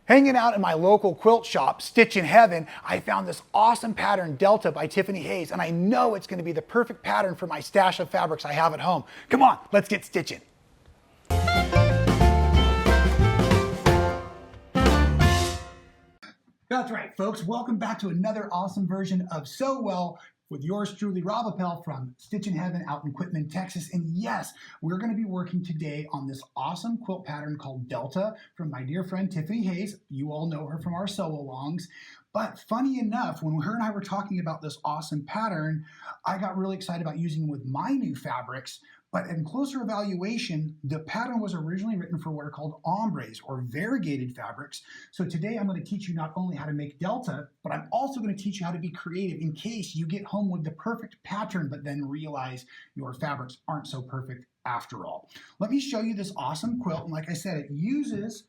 Hanging out in my local quilt shop, Stitchin Heaven, I found this awesome pattern, Delta by Tiffany Hayes, and I know it's going to be the perfect pattern for my stash of fabrics I have at home. Come on, let's get stitching. That's right, folks. Welcome back to another awesome version of Sew Well with yours truly, Rob Appell from Stitchin Heaven out in Quitman, Texas. And yes, we're going to be working today on this awesome quilt pattern called Delta from my dear friend Tiffany Hayes. You all know her from our sew-alongs. But funny enough, when her and I were talking about this awesome pattern, I got really excited about using it with my new fabrics. But in closer evaluation, the pattern was originally written for what are called ombres or variegated fabrics. So today I'm going to teach you not only how to make Delta, but I'm also going to teach you how to be creative in case you get home with the perfect pattern, but then realize your fabrics aren't so perfect after all. Let me show you this awesome quilt. And like I said, it uses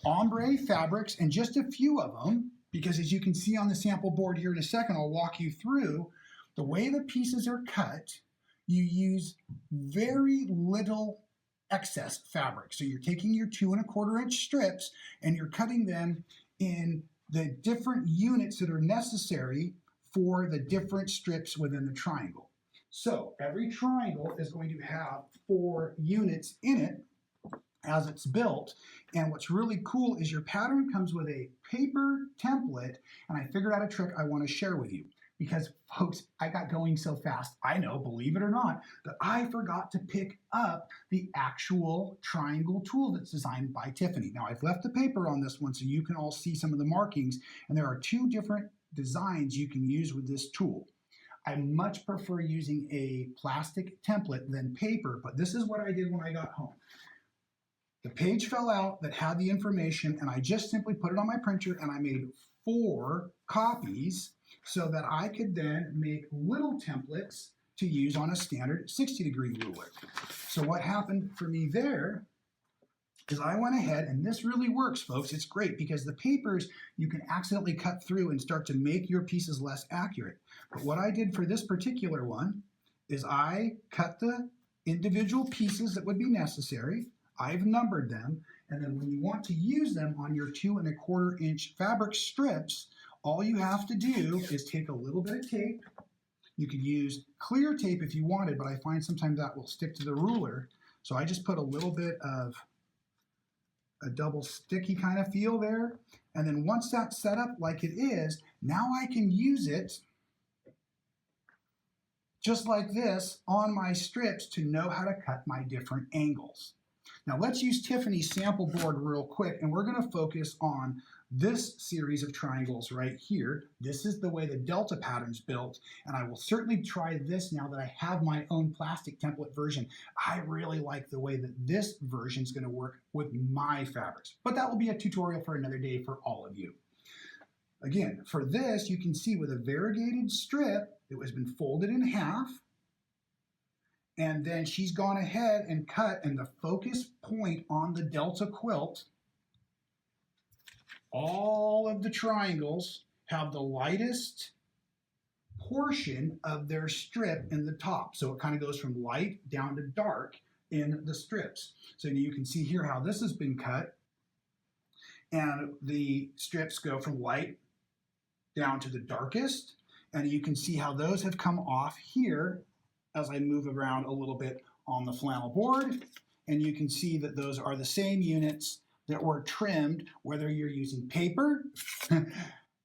ombre fabrics and just a few of them, because as you can see on the sample board here in a second, I'll walk you through the way the pieces are cut. You use very little excess fabric. So you're taking your 2 1/4 inch strips and you're cutting them in the different units that are necessary for the different strips within the triangle. So every triangle is going to have 4 units in it as it's built. And what's really cool is your pattern comes with a paper template, and I figured out a trick I want to share with you. Because, folks, I got going so fast, I know, believe it or not, that I forgot to pick up the actual triangle tool that's designed by Tiffany. Now, I've left the paper on this one so you can all see some of the markings, and there are 2 different designs you can use with this tool. I much prefer using a plastic template than paper, but this is what I did when I got home. The page fell out that had the information, and I just simply put it on my printer, and I made 4 copies so that I could then make little templates to use on a standard 60-degree ruler. So what happened for me there is I went ahead, and this really works, folks. It's great because the papers you can accidentally cut through and start to make your pieces less accurate. But what I did for this particular one is I cut the individual pieces that would be necessary. I've numbered them, and then when you want to use them on your 2 1/4 inch fabric strips, all you have to do is take a little bit of tape. You could use clear tape if you wanted, but I find sometimes that will stick to the ruler. So I just put a little bit of a double sticky kind of feel there. And then once that's set up like it is, now I can use it just like this on my strips to know how to cut my different angles. Now let's use Tiffany's sample board real quick, and we're going to focus on this series of triangles right here. This is the way the Delta pattern's built, and I will certainly try this now that I have my own plastic template version. I really like the way that this version is going to work with my fabrics, but that will be a tutorial for another day for all of you. Again, for this, you can see with a variegated strip, it has been folded in half. And then she's gone ahead and cut, and the focus point on the Delta quilt, all of the triangles have the lightest portion of their strip in the top. So it kind of goes from light down to dark in the strips. So you can see here how this has been cut. And the strips go from light down to the darkest. And you can see how those have come off here as I move around a little bit on the flannel board. And you can see that those are the same units that were trimmed, whether you're using paper,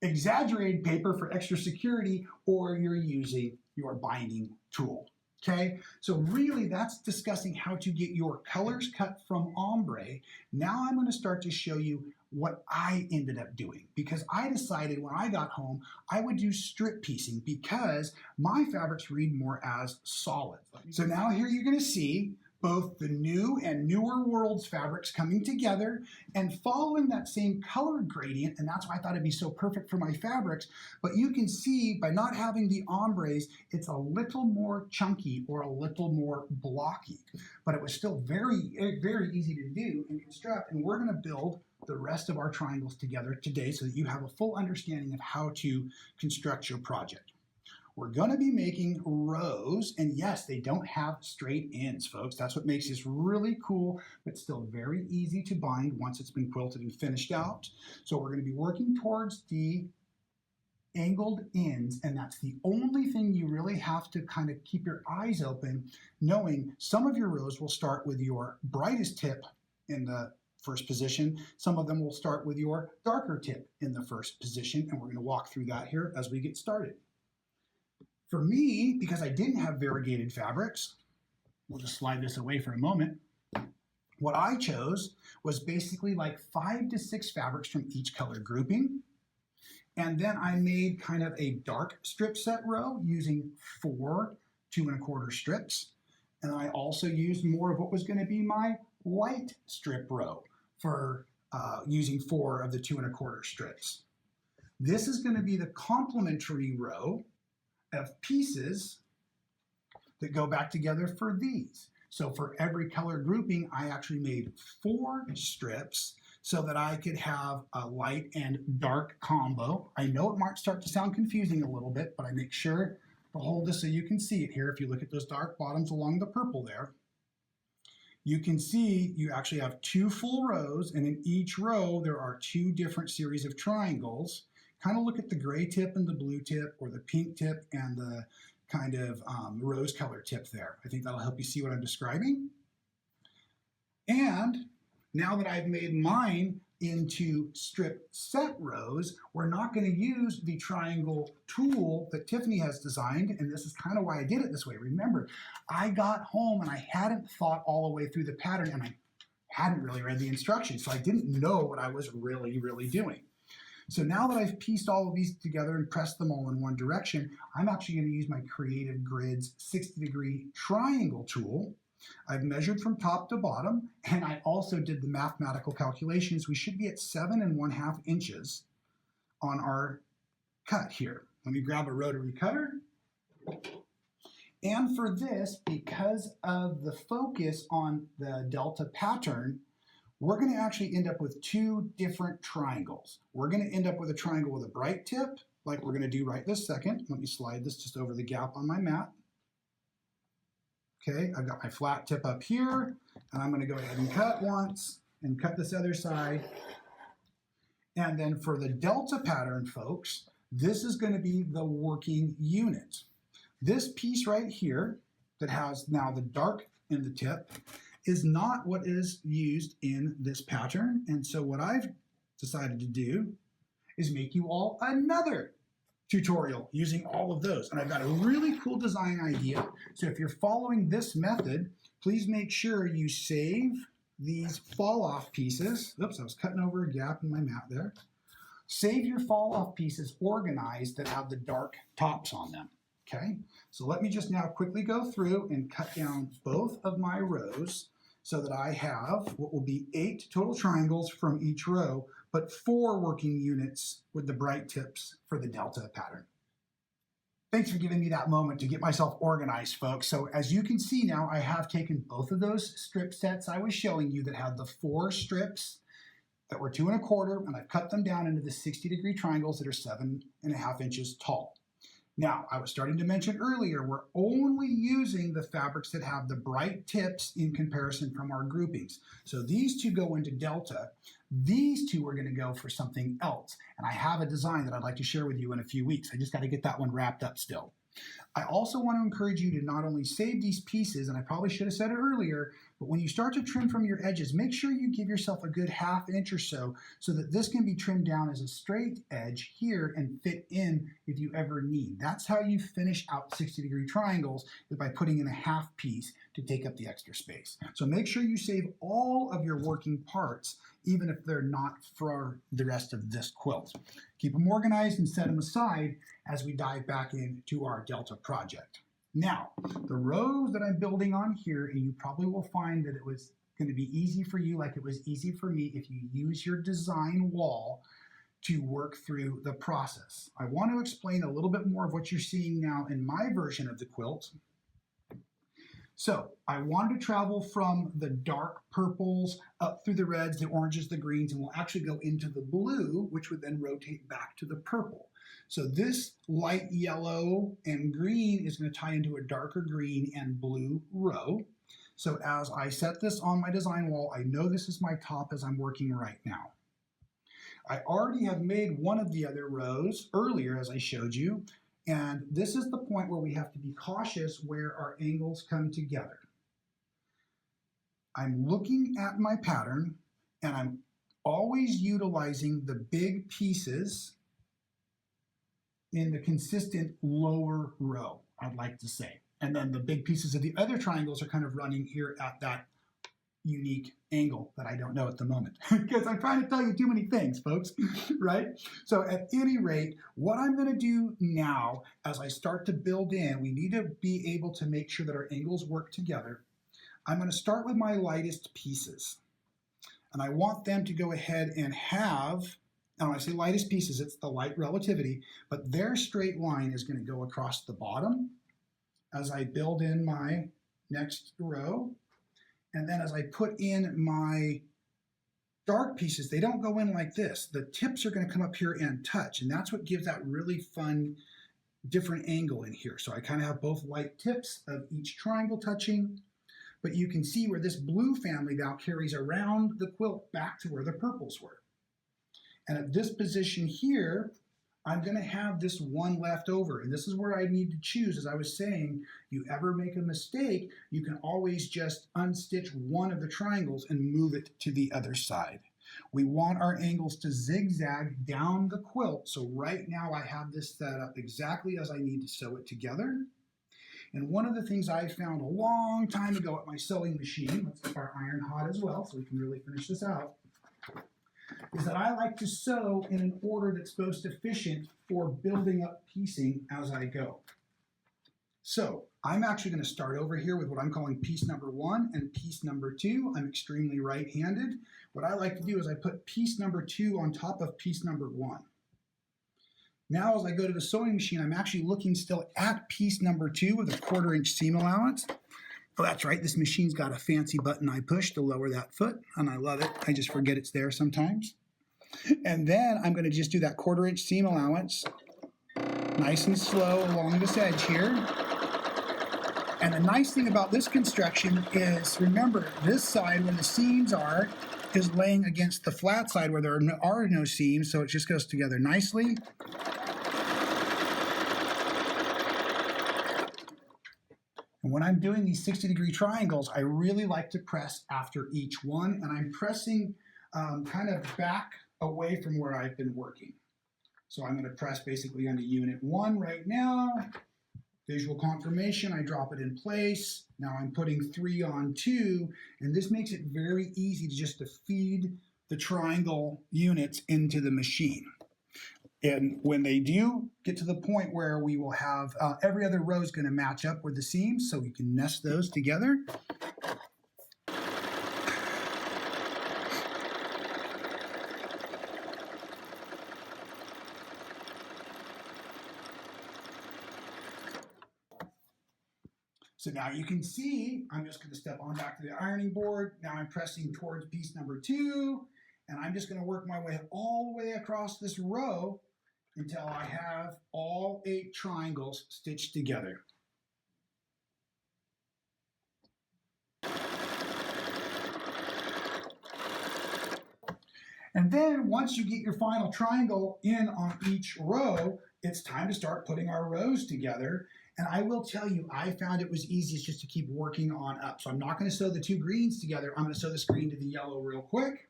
exaggerated paper for extra security, or you're using your binding tool. Okay, so really that's discussing how to get your colors cut from ombre. Now I'm going to start to show you what I ended up doing, because I decided when I got home I would do strip piecing because my fabrics read more as solid. So now here you're going to see both the new and newer worlds fabrics coming together and following that same color gradient, and that's why I thought it'd be so perfect for my fabrics. But you can see by not having the ombres, it's a little more chunky or a little more blocky, but it was still very, very easy to do and construct. And we're going to build the rest of our triangles together today so that you have a full understanding of how to construct your project. we're going to be making rows, and yes, they don't have straight ends, folks. That's what makes this really cool, but still very easy to bind once it's been quilted and finished out. So we're going to be working towards the angled ends, and that's the only thing you really have to kind of keep your eyes open, knowing some of your rows will start with your brightest tip in the first position. Some of them will start with your darker tip in the first position, and we're going to walk through that here as we get started. For me, because I didn't have variegated fabrics, we'll just slide this away for a moment. What I chose was basically like 5 to 6 fabrics from each color grouping. And then I made kind of a dark strip set row using 4 2 1/4 strips. And I also used more of what was going to be my light strip row for using 4 of the 2 1/4 strips. This is going to be the complementary row of pieces that go back together for these. So for every color grouping, I actually made 4 strips so that I could have a light and dark combo. I know it might start to sound confusing a little bit, but I make sure to hold this so you can see it here. If you look at those dark bottoms along the purple there, you can see you actually have 2 full rows, and in each row there are 2 different series of triangles. Kind of look at the gray tip and the blue tip, or the pink tip and the kind of rose color tip there. I think that'll help you see what I'm describing. And now that I've made mine into strip set rows, we're not going to use the triangle tool that Tiffany has designed, and this is kind of why I did it this way. Remember, I got home and I hadn't thought all the way through the pattern, and I hadn't really read the instructions, so I didn't know what I was really doing. So now that I've pieced all of these together and pressed them all in one direction, I'm actually going to use my Creative Grids 60-degree triangle tool. I've measured from top to bottom, and I also did the mathematical calculations. We should be at 7 1/2 inches on our cut here. Let me grab a rotary cutter. And for this, because of the focus on the delta pattern, we're going to actually end up with 2 different triangles. We're going to end up with a triangle with a bright tip, like we're going to do right this second. Let me slide this just over the gap on my mat. Okay, I've got my flat tip up here, and I'm going to go ahead and cut once and cut this other side. And then for the delta pattern, folks, this is going to be the working unit. This piece right here that has now the dark in the tip is not what is used in this pattern. And so what I've decided to do is make you all another tutorial using all of those. And I've got a really cool design idea. So if you're following this method, please make sure you save these fall off pieces. Oops, I was cutting over a gap in my mat there. Save your fall off pieces organized that have the dark tops on them. Okay, so let me just now quickly go through and cut down both of my rows so that I have what will be 8 total triangles from each row, but 4 working units with the bright tips for the delta pattern. Thanks for giving me that moment to get myself organized, folks. So as you can see now, I have taken both of those strip sets I was showing you that had the 4 strips that were 2 1/4, and I've cut them down into the 60-degree triangles that are 7 1/2 inches tall. Now, I was starting to mention earlier, we're only using the fabrics that have the bright tips in comparison from our groupings. So these 2 go into delta. These 2 are going to go for something else. And I have a design that I'd like to share with you in a few weeks. I just got to get that one wrapped up still. I also want to encourage you to not only save these pieces, and I probably should have said it earlier, but when you start to trim from your edges, make sure you give yourself a good 1/2 inch or so that this can be trimmed down as a straight edge here and fit in if you ever need. That's how you finish out 60-degree triangles, is by putting in a 1/2 piece to take up the extra space. So make sure you save all of your working parts, even if they're not for the rest of this quilt. Keep them organized and set them aside as we dive back into our delta project. Now, the rows that I'm building on here, and you probably will find that it was going to be easy for you like it was easy for me if you use your design wall to work through the process. I want to explain a little bit more of what you're seeing now in my version of the quilt. So I wanted to travel from the dark purples up through the reds, the oranges, the greens, and we'll actually go into the blue, which would then rotate back to the purple. So this light yellow and green is going to tie into a darker green and blue row. So as I set this on my design wall, I know this is my top as I'm working right now. I already have made one of the other rows earlier, as I showed you, and this is the point where we have to be cautious where our angles come together. I'm looking at my pattern, and I'm always utilizing the big pieces in the consistent lower row, I'd like to say. And then the big pieces of the other triangles are kind of running here at that unique angle that I don't know at the moment because I'm trying to tell you too many things, folks, right? So at any rate, what I'm going to do now as I start to build in, we need to be able to make sure that our angles work together. I'm going to start with my lightest pieces, and I want them to go ahead and have, and when I say lightest pieces, it's the light relativity, but their straight line is going to go across the bottom as I build in my next row. And then as I put in my dark pieces, they don't go in like this. The tips are going to come up here and touch, and that's what gives that really fun, different angle in here. So I kind of have both light tips of each triangle touching, but you can see where this blue family now carries around the quilt back to where the purples were. And at this position here, I'm going to have this one left over, and this is where I need to choose. As I was saying, you ever make a mistake, you can always just unstitch one of the triangles and move it to the other side. We want our angles to zigzag down the quilt, so right now I have this set up exactly as I need to sew it together. And one of the things I found a long time ago at my sewing machine, let's keep our iron hot as well so we can really finish this out, is that I like to sew in an order that's most efficient for building up piecing as I go. So I'm actually going to start over here with what I'm calling piece number 1 and piece number 2. I'm extremely right-handed. What I like to do is I put piece number 2 on top of piece number 1. Now as I go to the sewing machine, I'm actually looking still at piece number 2 with a 1/4 inch seam allowance. Oh, that's right, this machine's got a fancy button I push to lower that foot, and I love it. I just forget it's there sometimes. And then I'm going to just do that 1/4 inch seam allowance, nice and slow along this edge here. And the nice thing about this construction is, remember, this side where the seams are is laying against the flat side where there are no seams, so it just goes together nicely. And when I'm doing these 60-degree triangles, I really like to press after each one, and I'm pressing kind of back away from where I've been working. So I'm going to press basically onto unit 1 right now. Visual confirmation, I drop it in place. Now I'm putting 3 on 2, and this makes it very easy to feed the triangle units into the machine. And when they do get to the point where we will have every other row is going to match up with the seams, so we can nest those together. So now you can see, I'm just going to step on back to the ironing board. Now I'm pressing towards piece number 2, and I'm just going to work my way all the way across this row until I have all 8 triangles stitched together. And then once you get your final triangle in on each row, it's time to start putting our rows together. And I will tell you, I found it was easiest just to keep working on up. So I'm not going to sew the 2 greens together. I'm going to sew this green to the yellow real quick.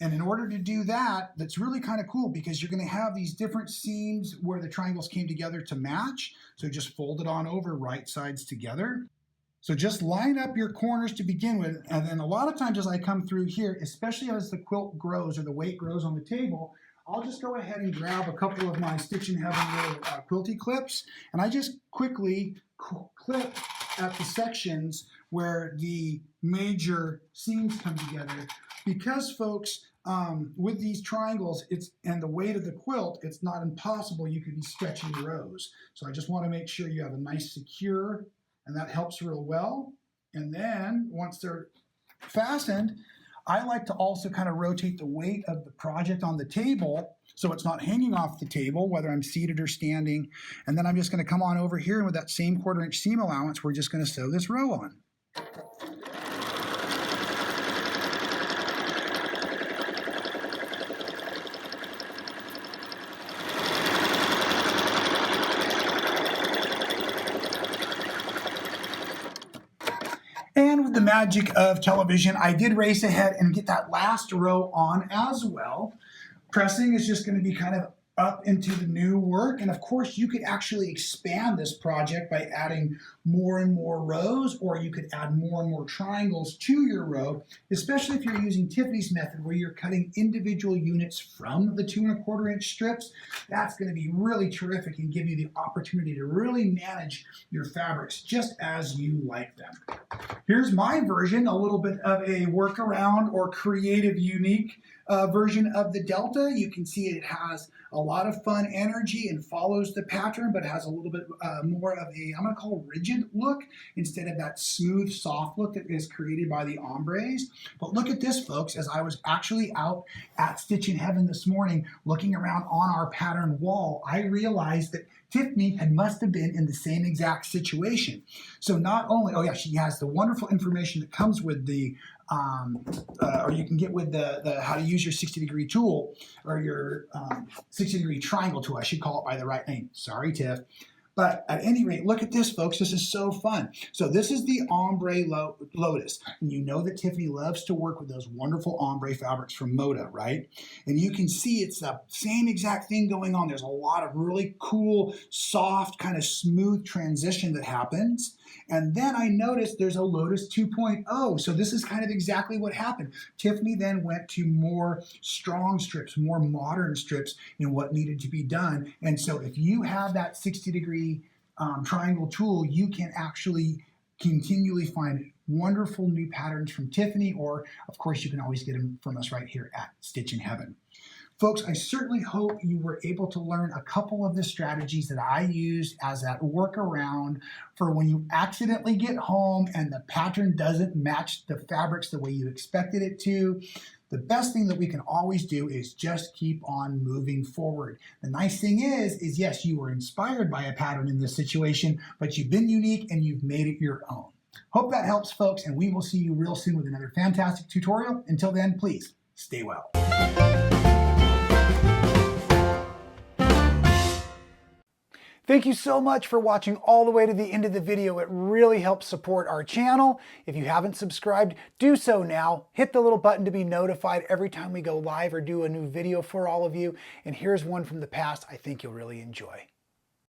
And in order to do that, that's really kind of cool because you're going to have these different seams where the triangles came together to match. So just fold it on over right sides together. So just line up your corners to begin with. And then a lot of times as I come through here, especially as the quilt grows or the weight grows on the table, I'll just go ahead and grab a couple of my Stitchin Heaven little quilty clips, and I just quickly clip at the sections where the major seams come together. Because folks, with these triangles, and the weight of the quilt, it's not impossible you could be stretching rows. So I just want to make sure you have a nice secure and that helps real well. And then once they're fastened, I like to also kind of rotate the weight of the project on the table so it's not hanging off the table, whether I'm seated or standing. And then I'm just going to come on over here, and with that same 1/4 inch seam allowance, we're just going to sew this row on. And with the magic of television, I did race ahead and get that last row on as well. Pressing is just going to be kind of up into the new work. And of course, you could actually expand this project by adding more and more rows, or you could add more and more triangles to your row, especially if you're using Tiffany's method where you're cutting individual units from the 2 1/4 inch strips. That's going to be really terrific and give you the opportunity to really manage your fabrics just as you like them. Here's my version, a little bit of a workaround or creative, unique version of the Delta. You can see it has a lot of fun energy and follows the pattern, but has a little bit more of a, I'm going to call rigid look instead of that smooth, soft look that is created by the ombres. But look at this, folks. As I was actually out at Stitchin Heaven this morning, looking around on our pattern wall, I realized that Tiffany must have been in the same exact situation. So not only, oh yeah, she has the wonderful information that comes with the or you can get with the how to use your 60-degree tool, or your 60-degree triangle tool. I should call it by the right name. Sorry, Tiff. But at any rate, look at this, folks. This is so fun. So this is the Ombre Lotus. And you know that Tiffany loves to work with those wonderful ombre fabrics from Moda, right? And you can see it's the same exact thing going on. There's a lot of really cool, soft, kind of smooth transition that happens. And then I noticed there's a Lotus 2.0. So this is kind of exactly what happened. Tiffany then went to more strong strips, more modern strips in what needed to be done. And so if you have that 60-degree triangle tool, you can actually continually find wonderful new patterns from Tiffany, or of course you can always get them from us right here at Stitchin Heaven. Folks, I certainly hope you were able to learn a couple of the strategies that I used as that workaround for when you accidentally get home and the pattern doesn't match the fabrics the way you expected it to. The best thing that we can always do is just keep on moving forward. The nice thing is yes, you were inspired by a pattern in this situation, but you've been unique and you've made it your own. Hope that helps, folks, and we will see you real soon with another fantastic tutorial. Until then, please stay well. Thank you so much for watching all the way to the end of the video. It really helps support our channel. If you haven't subscribed, do so now. Hit the little button to be notified every time we go live or do a new video for all of you. And here's one from the past I think you'll really enjoy.